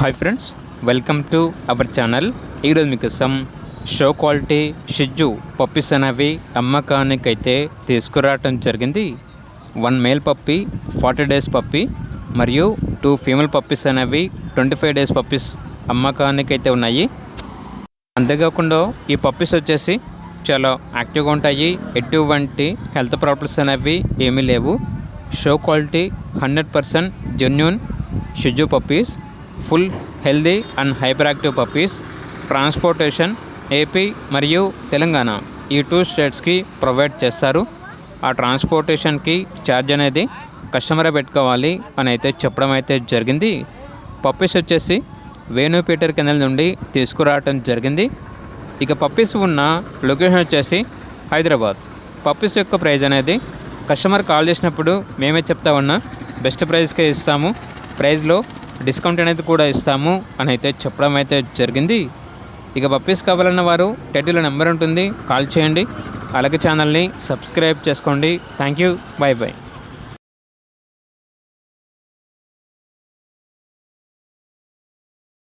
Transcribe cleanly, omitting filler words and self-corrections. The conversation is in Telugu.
Hi friends, welcome to our channel. ఈరోజు మీకోసం షో క్వాలిటీ షిజ్జు పప్పీస్ అనేవి అమ్మకానికైతే తీసుకురావటం జరిగింది. 1 మేల్ పప్పీ 40 డేస్ పప్పీ మరియు 2 ఫీమేల్ పప్పీస్ అనేవి 25 డేస్ పప్పీస్ అమ్మకానికైతే ఉన్నాయి. అంతేకాకుండా ఈ పప్పీస్ వచ్చేసి చాలా యాక్టివ్గా ఉంటాయి. ఎటువంటి హెల్త్ ప్రాబ్లమ్స్ అనేవి ఏమీ లేవు. షో క్వాలిటీ 100% జెన్యూన్ షిజ్జు puppies, full healthy and hyper active puppies. Transportation AP మరియు తెలంగాణ ఈ 2 స్టేట్స్కి ప్రొవైడ్ చేస్తారు. ఆ ట్రాన్స్పోర్టేషన్కి ఛార్జ్ అనేది కస్టమరే పెట్టుకోవాలి అని అయితే చెప్పడం అయితే జరిగింది. పప్పీస్ వచ్చేసి వేణుపీటర్ కెనాల్ నుండి తీసుకురావటం జరిగింది. ఇక పప్పీస్ ఉన్న లొకేషన్ వచ్చేసి హైదరాబాద్. పప్పీస్ యొక్క ప్రైస్ అనేది కస్టమర్ కాల్ చేసినప్పుడు మేమే చెప్తా ఉన్నా బెస్ట్ ప్రైస్కే ఇస్తాము, ప్రైస్లో డిస్కౌంట్ అనేది కూడా ఇస్తాము అని అయితే చెప్పడం అయితే జరిగింది. ఇక పప్పీస్ కావాలన్న వారు టైటిల్లో నెంబర్ ఉంటుంది, కాల్ చేయండి. అలాగే ఛానల్ని సబ్స్క్రైబ్ చేసుకోండి. Thank you, by by.